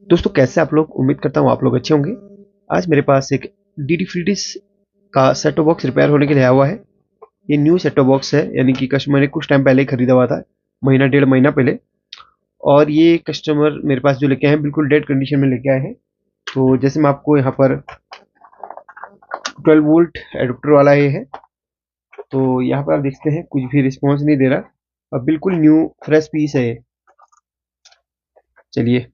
दोस्तों कैसे आप लोग, उम्मीद करता हूँ आप लोग अच्छे होंगे। आज मेरे पास एक डीडी फ्री डिश का सेट टॉप बॉक्स रिपेयर होने के लिए आया हुआ है। ये न्यू सेट टॉप बॉक्स है, यानी कि कस्टमर ने कुछ टाइम पहले ही खरीदा हुआ था, महीना डेढ़ महीना पहले। और ये कस्टमर मेरे पास जो लेके आए हैं बिल्कुल डेड कंडीशन में लेके आए हैं। तो जैसे मैं आपको यहाँ पर 12 वोल्ट एडोप्टर वाला ये है। तो यहाँ पर आप देखते हैं कुछ भी रिस्पॉन्स नहीं दे रहा, अब बिल्कुल न्यू फ्रेश पीस है ये। चलिए,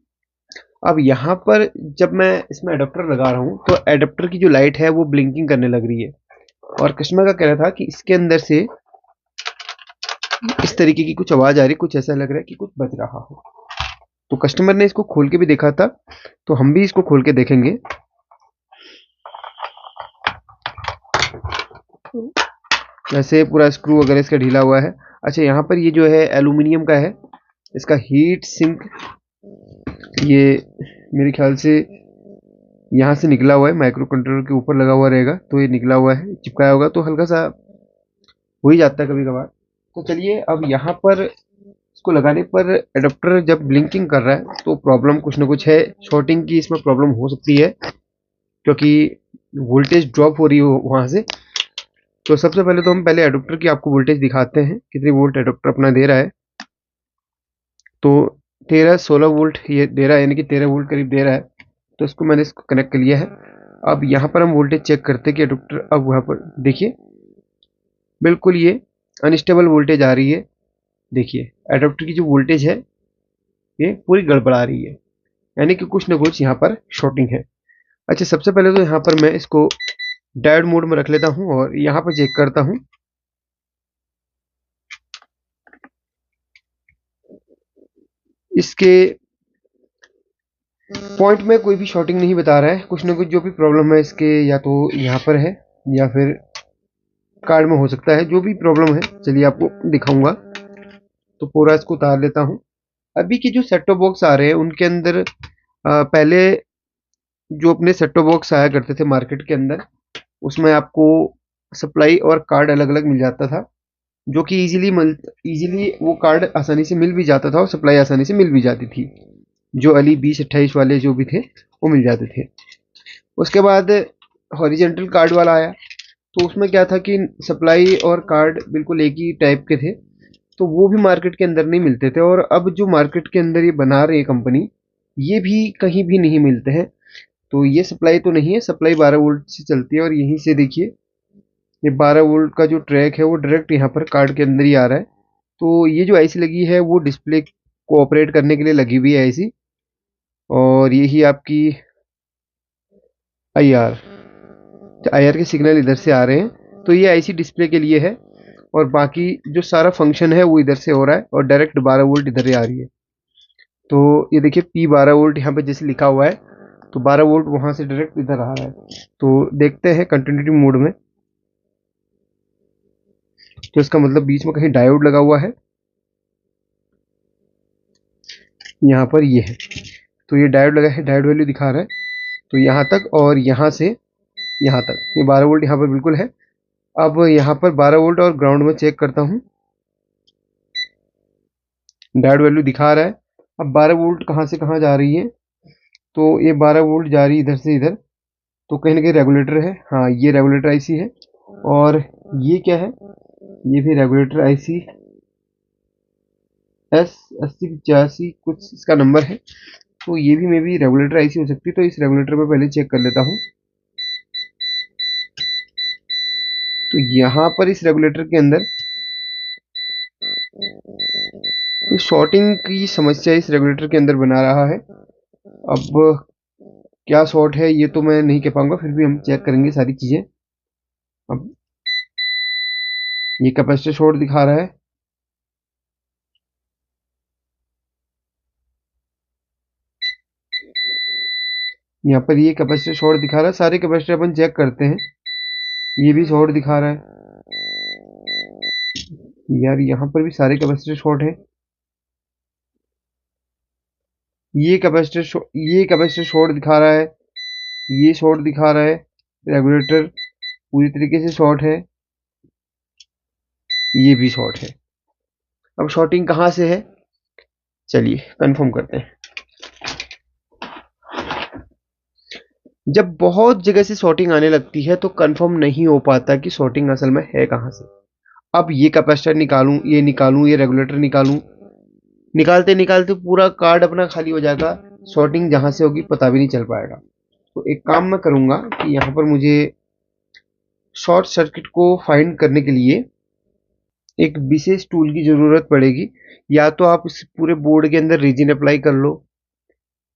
अब यहाँ पर जब मैं इसमें एडाप्टर लगा रहा हूँ तो एडाप्टर की जो लाइट है वो ब्लिंकिंग करने लग रही है। और कस्टमर का कहना था कि इसके अंदर से इस तरीके की कुछ आवाज आ रही, कुछ ऐसा लग रहा है कि कुछ बज रहा हो। तो कस्टमर ने इसको खोल के भी देखा था, तो हम भी इसको खोल के देखेंगे। ऐसे पूरा स्क्रू वगैरह इसका ढीला हुआ है। अच्छा, यहाँ पर ये जो है एल्यूमिनियम का है, इसका हीट सिंक ये मेरे ख्याल से यहाँ से निकला हुआ है, माइक्रो कंट्रोलर के ऊपर लगा हुआ रहेगा, तो ये निकला हुआ है, चिपकाया होगा तो हल्का सा हो ही जाता है कभी कभार। तो चलिए, अब यहाँ पर इसको लगाने पर एडाप्टर जब ब्लिंकिंग कर रहा है तो प्रॉब्लम कुछ ना कुछ है, शॉर्टिंग की इसमें प्रॉब्लम हो सकती है, क्योंकि वोल्टेज ड्रॉप हो रही हो वहाँ से। तो सबसे पहले तो हम पहले एडाप्टर की आपको वोल्टेज दिखाते हैं, कितनी वोल्ट एडाप्टर अपना दे रहा है। तो 13-16 वोल्ट ये दे रहा है, यानी कि 13 वोल्ट करीब दे रहा है। तो इसको मैंने इसको कनेक्ट कर लिया है। अब यहाँ पर हम वोल्टेज चेक करते हैं कि एडाप्टर, अब वहाँ पर देखिए बिल्कुल ये अनस्टेबल वोल्टेज आ रही है। देखिए एडाप्टर की जो वोल्टेज है ये पूरी गड़बड़ा रही है, यानी कि कुछ ना कुछ यहाँ पर शॉर्टिंग है। अच्छा, सबसे पहले तो यहाँ पर मैं इसको डायोड मोड में रख लेता हूँ और यहाँ पर चेक करता हूँ। इसके पॉइंट में कोई भी शॉर्टिंग नहीं बता रहा है, कुछ ना कुछ जो भी प्रॉब्लम है इसके, या तो यहाँ पर है या फिर कार्ड में हो सकता है, जो भी प्रॉब्लम है चलिए आपको दिखाऊंगा। तो पूरा इसको उतार लेता हूँ। अभी के जो सेट टॉप बॉक्स आ रहे हैं उनके अंदर पहले जो अपने सेट टॉप बॉक्स आया करते थे मार्केट के अंदर, उसमें आपको सप्लाई और कार्ड अलग अलग मिल जाता था, जो कि इजीली वो कार्ड आसानी से मिल भी जाता था और सप्लाई आसानी से मिल भी जाती थी। जो अली 2028 वाले जो भी थे वो मिल जाते थे। उसके बाद हॉरिजेंटल कार्ड वाला आया, तो उसमें क्या था कि सप्लाई और कार्ड बिल्कुल एक ही टाइप के थे, तो वो भी मार्केट के अंदर नहीं मिलते थे। और अब जो मार्केट के अंदर ये बना रही है कंपनी, ये भी कहीं भी नहीं मिलते हैं। तो ये सप्लाई तो नहीं है, सप्लाई 12 वोल्ट से चलती है, और यहीं से देखिए ये 12 वोल्ट का जो ट्रैक है वो डायरेक्ट यहाँ पर कार्ड के अंदर ही आ रहा है। तो ये जो आईसी लगी है वो डिस्प्ले को ऑपरेट करने के लिए लगी हुई है आईसी, और यही आपकी आईआर आईआर के सिग्नल इधर से आ रहे हैं, तो ये आईसी डिस्प्ले के लिए है। और बाकी जो सारा फंक्शन है वो इधर से हो रहा है, और डायरेक्ट 12 वोल्ट इधर ही आ रही है। तो ये देखिए P 12 वोल्ट यहाँ पे जैसे लिखा हुआ है, तो 12 वोल्ट वहां से डायरेक्ट इधर आ रहा है। तो देखते हैं कंटिन्यूटी मोड में, तो इसका मतलब बीच में कहीं डायोड लगा हुआ है, यहाँ पर ये है। तो ये डायोड लगा है, डायोड वैल्यू दिखा रहा है। तो यहाँ तक और यहाँ से यहाँ तक ये 12 वोल्ट यहाँ पर बिल्कुल है। अब यहाँ पर 12 वोल्ट और ग्राउंड में चेक करता हूँ, डायोड वैल्यू दिखा रहा है। अब 12 वोल्ट कहाँ से कहाँ जा रही है, तो ये 12 वोल्ट जा रही है इधर से इधर, तो कहीं ना कहीं रेगुलेटर है। हाँ, ये रेगुलेटर आईसी है। और ये क्या है, ये भी रेगुलेटर आईसी S8085 कुछ इसका नंबर है। तो ये भी मे भी रेगुलेटर आईसी हो सकती है, तो इस रेगुलेटर में पहले चेक कर लेता हूँ। तो यहाँ पर इस रेगुलेटर के अंदर ये शॉर्टिंग की समस्या इस रेगुलेटर के अंदर बना रहा है। अब क्या शॉर्ट है ये तो मैं नहीं कह पाऊंगा, फिर भी हम चेक करेंगे सारी चीजें। अब ये कैपेसिटर शॉर्ट दिखा रहा है, यहाँ पर ये कैपेसिटर शॉर्ट दिखा रहा है। सारे कैपेसिटर अपन चेक करते हैं, ये भी शॉर्ट दिखा रहा है। यार यहाँ पर भी सारे कैपेसिटर शॉर्ट है। ये कैपेसिटर शॉर्ट दिखा रहा है, ये शॉर्ट दिखा रहा है। रेगुलेटर पूरी तरीके से शॉर्ट है, ये भी शॉर्ट है। अब शॉर्टिंग कहाँ से है, चलिए कंफर्म करते हैं। जब बहुत जगह से शॉर्टिंग आने लगती है तो कंफर्म नहीं हो पाता कि शॉर्टिंग असल में है कहाँ से। अब ये कैपेसिटर निकालूं, ये निकालूं, ये रेगुलेटर निकालूं, निकालते निकालते पूरा कार्ड अपना खाली हो जाएगा। शॉर्टिंग जहां से होगी पता भी नहीं चल पाएगा। तो एक काम मैं करूंगा कि यहाँ पर मुझे शॉर्ट सर्किट को फाइंड करने के लिए एक विशेष टूल की जरूरत पड़ेगी। या तो आप इस पूरे बोर्ड के अंदर रीजन अप्लाई कर लो,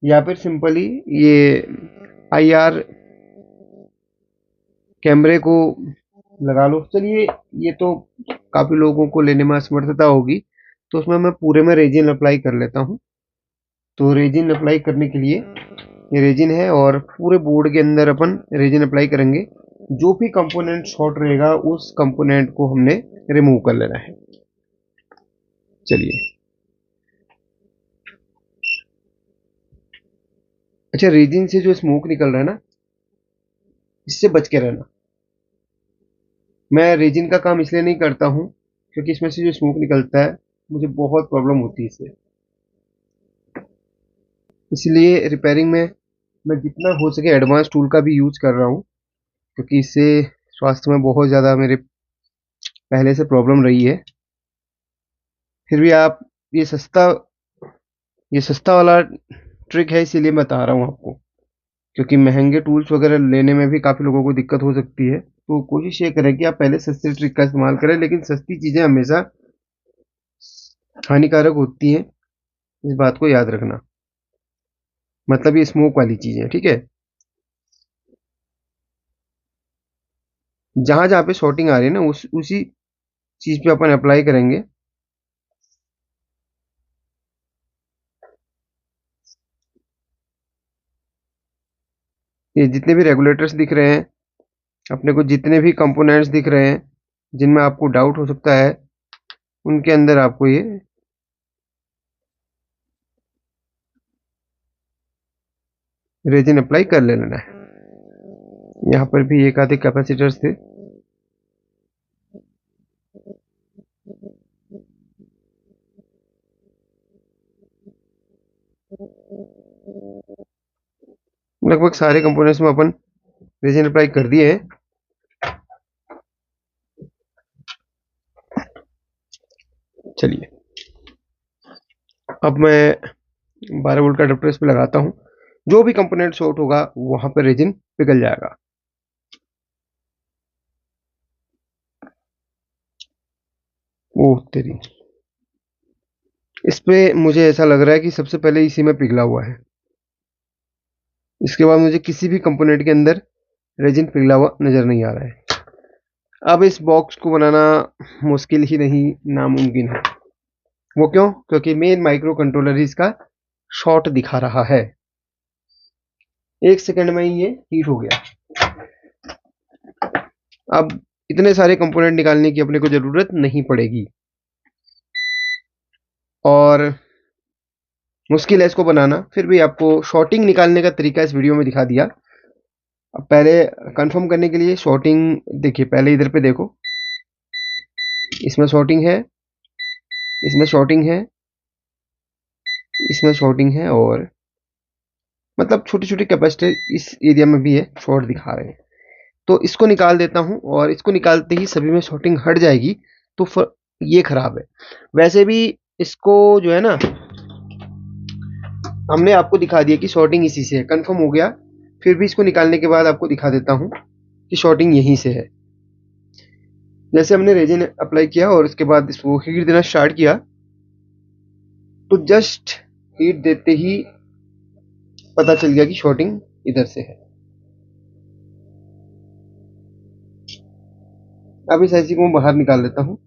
या फिर सिंपली ये आईआर कैमरे को लगा लो। चलिए, ये तो काफी लोगों को लेने में असमर्थता होगी, तो उसमें मैं पूरे में रेजिन अप्लाई कर लेता हूँ। तो रेजिन अप्लाई करने के लिए ये रेजिन है और पूरे बोर्ड के अंदर अपन रेजिन अप्लाई करेंगे। जो भी कंपोनेंट शॉर्ट रहेगा उस कंपोनेंट को हमने रिमूव कर लेना है। चलिए, अच्छा, रेजिन से जो स्मोक निकल रहा है ना, इससे बच के रहना। मैं रेजिन का काम इसलिए नहीं करता हूँ क्योंकि इसमें से जो स्मोक निकलता है मुझे बहुत प्रॉब्लम होती है इससे। इसलिए रिपेयरिंग में मैं जितना हो सके एडवांस टूल का भी यूज कर रहा हूँ, क्योंकि इससे स्वास्थ्य में बहुत ज़्यादा मेरे पहले से प्रॉब्लम रही है। फिर भी आप, ये सस्ता ये सस्ता वाला ट्रिक है, इसीलिए बता रहा हूँ आपको, क्योंकि महंगे टूल्स वगैरह लेने में भी काफ़ी लोगों को दिक्कत हो सकती है। तो कोशिश ये करें कि आप पहले सस्ते ट्रिक का इस्तेमाल करें, लेकिन सस्ती चीज़ें हमेशा हानिकारक होती हैं, इस बात को याद रखना। मतलब ये स्मोक वाली चीज़ें, ठीक है। जहाँ जहाँ पे शॉर्टिंग आ रही है ना, उसी चीज़ पे अपन अप्लाई करेंगे। ये जितने भी रेगुलेटर्स दिख रहे हैं अपने को, जितने भी कंपोनेंट्स दिख रहे हैं जिनमें आपको डाउट हो सकता है, उनके अंदर आपको ये रेजिन अप्लाई कर लेना है। यहाँ पर भी एक आधे कैपेसिटर्स थे। लगभग सारे कंपोनेंट्स में अपन रेजिन अप्लाई कर दिए हैं। चलिए, अब मैं 12 वोल्ट का अडेप्टर इस पे लगाता हूँ। जो भी कंपोनेंट शॉर्ट होगा वहां पर रेजिन पिघल जाएगा। ओह तेरी, इस पे मुझे ऐसा लग रहा है कि सबसे पहले इसी में पिघला हुआ है। इसके बाद मुझे किसी भी कंपोनेंट के अंदर रेजिन पिघला हुआ नजर नहीं आ रहा है। अब इस बॉक्स को बनाना मुश्किल ही नहीं, नामुमकिन है। वो क्यों? क्योंकि मेन माइक्रो कंट्रोलर ही इसका शॉर्ट दिखा रहा है। 1 सेकंड में ही ये हीट हो गया। अब इतने सारे कंपोनेंट निकालने की अपने को जरूरत नहीं पड़ेगी, और मुश्किल है इसको बनाना। फिर भी आपको शॉर्टिंग निकालने का तरीका इस वीडियो में दिखा दिया। अब पहले कंफर्म करने के लिए शॉर्टिंग देखिए, पहले इधर पे देखो, इसमें शॉर्टिंग है, इसमें शॉर्टिंग है, इसमें शॉर्टिंग है, और मतलब छोटे छोटे कैपेसिटर इस एरिया में भी है, शॉर्ट दिखा रहे हैं। तो इसको निकाल देता हूँ, और इसको निकालते ही सभी में शॉर्टिंग हट जाएगी। तो ये खराब है। वैसे भी इसको जो है ना, हमने आपको दिखा दिया कि शॉर्टिंग इसी से है, कंफर्म हो गया। फिर भी इसको निकालने के बाद आपको दिखा देता हूँ कि शॉर्टिंग यहीं से है। जैसे हमने रेजिन अप्लाई किया और उसके बाद इसको हीट देना स्टार्ट किया, तो जस्ट हीट देते ही पता चल गया कि शॉर्टिंग इधर से है। अब इस आईसी को मैं बाहर निकाल लेता हूँ,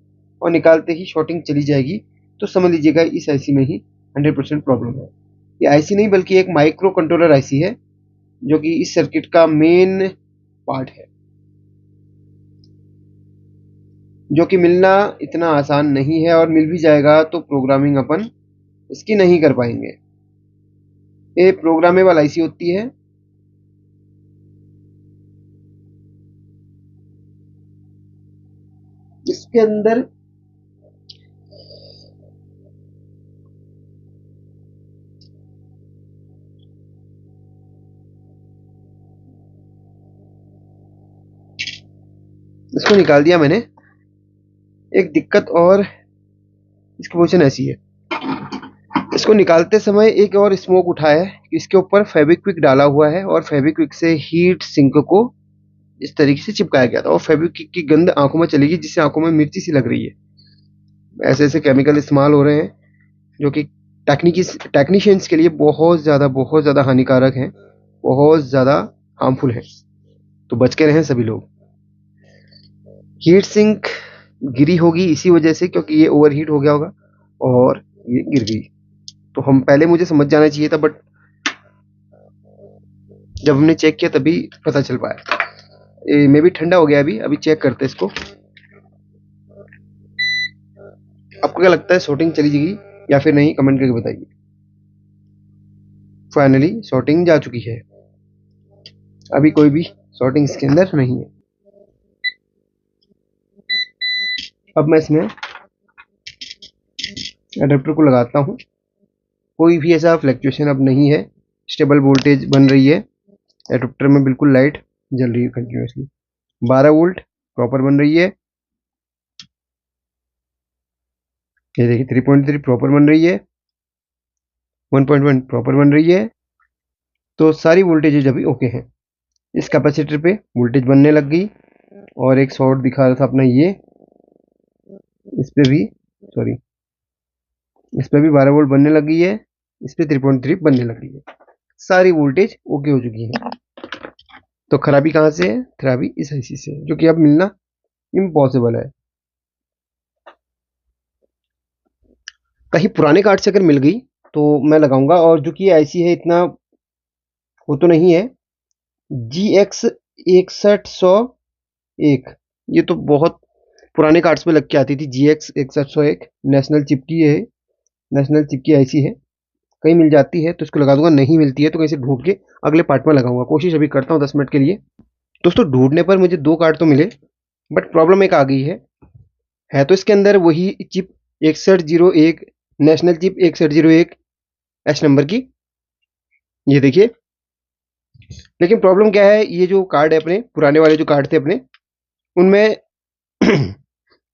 और निकालते ही शॉर्टिंग चली जाएगी। तो समझ लीजिएगा इस आईसी में ही 100% प्रॉब्लम है। ये आईसी नहीं बल्कि एक माइक्रो कंट्रोलर आईसी है, जो कि इस सर्किट का मेन पार्ट है, जो कि मिलना इतना आसान नहीं है, और मिल भी जाएगा तो प्रोग्रामिंग अपन इसकी नहीं कर पाएंगे। ये प्रोग्रामेबल आईसी होती है। इसके अंदर इसको निकाल दिया मैंने। एक दिक्कत और, इसकी पोजीशन ऐसी है, इसको निकालते समय एक और स्मोक उठा है। इसके ऊपर फेविक्विक डाला हुआ है और फेविक्विक से हीट सिंक को इस तरीके से चिपकाया गया था और फेविक्विक की गंध आंखों में चलेगी, जिससे आंखों में मिर्ची सी लग रही है। ऐसे ऐसे केमिकल इस्तेमाल हो रहे हैं जो कि टेक्नीशियंस के लिए बहुत ज़्यादा हानिकारक हैं, बहुत ज़्यादा हार्मफुल है। तो बच के रहें सभी लोग। हीट सिंक गिरी होगी इसी वजह से, क्योंकि ये ओवरहीट हो गया होगा और ये गिर गई। तो हम पहले, मुझे समझ जाना चाहिए था, बट जब हमने चेक किया तभी पता चल पाया। मे भी ठंडा हो गया अभी चेक करते हैं इसको। आपको क्या लगता है, शॉर्टिंग चली जाएगी या फिर नहीं? कमेंट करके बताइए। फाइनली शॉर्टिंग जा चुकी है, अभी कोई भी शॉर्टिंग इसके अंदर नहीं है। अब मैं इसमें अडेप्टर को लगाता हूँ। कोई भी ऐसा फ्लक्चुएशन अब नहीं है, स्टेबल वोल्टेज बन रही है। एडाप्टर में बिल्कुल लाइट जल रही है कंटिन्यूसली। 12 वोल्ट प्रॉपर बन रही है। ये देखिए 3.3 प्रॉपर बन रही है, 1.1 प्रॉपर बन रही है। तो सारी वोल्टेजेज अभी ओके हैं। इस कैपेसिटर पे वोल्टेज बनने लग गई और एक शॉर्ट दिखा रहा था अपना ये, इस पे भी 12 वोल्ट बनने लग गई है, इस पे 3.3 बनने लग गई है। सारी वोल्टेज ओके हो चुकी है। तो खराबी कहाँ से है? खराबी इस आईसी से है, जो कि अब मिलना इम्पॉसिबल है। कहीं पुराने कार्ड से अगर मिल गई तो मैं लगाऊंगा। और जो कि आईसी है, इतना वो तो नहीं है। GX 6101, ये तो बहुत पुराने कार्ड्स पे लग के आती थी। GX 6101 नेशनल चिप की है, नेशनल चिप की आईसी है। कहीं मिल जाती है तो इसको लगा दूंगा, नहीं मिलती है तो कहीं से ढूंढ के अगले पार्ट में लगाऊंगा। कोशिश अभी करता हूँ 10 मिनट के लिए। दोस्तों ढूंढने पर मुझे 2 कार्ड तो मिले, बट प्रॉब्लम एक आ गई है तो इसके अंदर वही chip 6101, national chip 6101 H number की, ये देखिए। लेकिन प्रॉब्लम क्या है, ये जो कार्ड है अपने पुराने वाले जो कार्ड थे अपने, उनमें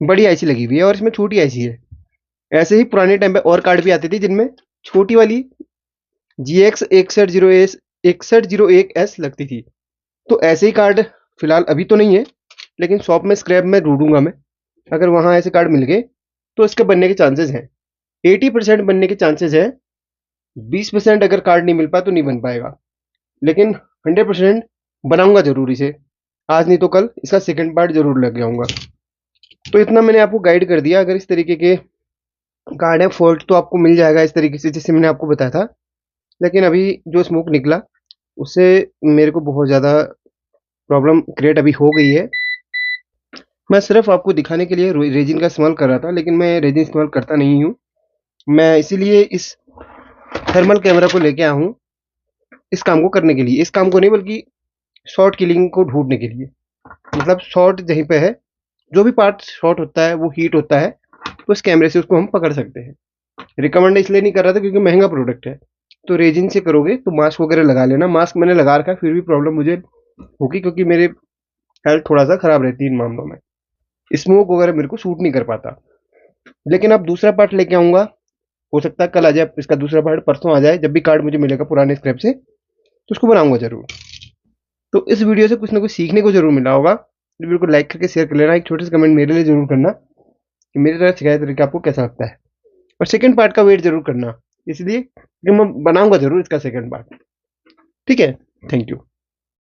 बड़ी आईसी लगी हुई है और इसमें छोटी आईसी है। ऐसे ही पुराने टाइम पे और कार्ड भी आते थे जिनमें छोटी वाली GX 6101S लगती थी। तो ऐसे ही कार्ड फिलहाल अभी तो नहीं है, लेकिन शॉप में स्क्रैप में ढूंढूंगा मैं। अगर वहां ऐसे कार्ड मिल गए तो इसके बनने के चांसेस हैं। 80% बनने के चांसेस है। 20% अगर कार्ड नहीं मिल पाया तो नहीं बन पाएगा, लेकिन 100% बनाऊंगा जरूर इसे। आज नहीं तो कल इसका सेकंड पार्ट जरूर लग जाऊंगा। तो इतना मैंने आपको गाइड कर दिया। अगर इस तरीके के कार्ड है, फॉल्ट तो आपको मिल जाएगा इस तरीके से जैसे मैंने आपको बताया था। लेकिन अभी जो स्मोक निकला उससे मेरे को बहुत ज़्यादा प्रॉब्लम क्रिएट अभी हो गई है। मैं सिर्फ आपको दिखाने के लिए रेजिन का इस्तेमाल कर रहा था, लेकिन मैं रेजिन इस्तेमाल करता नहीं हूँ। मैं इसीलिए इस थर्मल कैमरा को लेके आया हूँ इस काम को करने के लिए। इस काम को नहीं, बल्कि शॉर्ट किलिंग को ढूंढने के लिए। मतलब शॉर्ट जहीं पे है, जो भी पार्ट शॉर्ट होता है वो हीट होता है, तो इस कैमरे से उसको हम पकड़ सकते हैं। रिकमेंड इसलिए नहीं कर रहा था क्योंकि महंगा प्रोडक्ट है। तो रेजिन से करोगे तो मास्क वगैरह लगा लेना। मास्क मैंने लगा रखा है, फिर भी प्रॉब्लम मुझे होगी क्योंकि मेरे हेल्थ थोड़ा सा खराब रहती है इन मामलों में। स्मोक वगैरह मेरे को सूट नहीं कर पाता। लेकिन अब दूसरा पार्ट लेके आऊंगा। हो सकता है कल आ जाए इसका दूसरा पार्ट, परसों आ जाए। जब भी कार्ड मुझे मिलेगा पुराने स्क्रैप से तो उसको बनाऊंगा जरूर। तो इस वीडियो से कुछ ना कुछ सीखने को जरूर मिला होगा। वीडियो को लाइक करके शेयर कर लेना। एक छोटे से कमेंट मेरे लिए जरूर करना कि मेरी तरह सिखाया तरीका आपको कैसा लगता है। और सेकंड पार्ट का वेट जरूर करना, इसलिए कि मैं बनाऊंगा जरूर इसका सेकंड पार्ट। ठीक है, थैंक यू।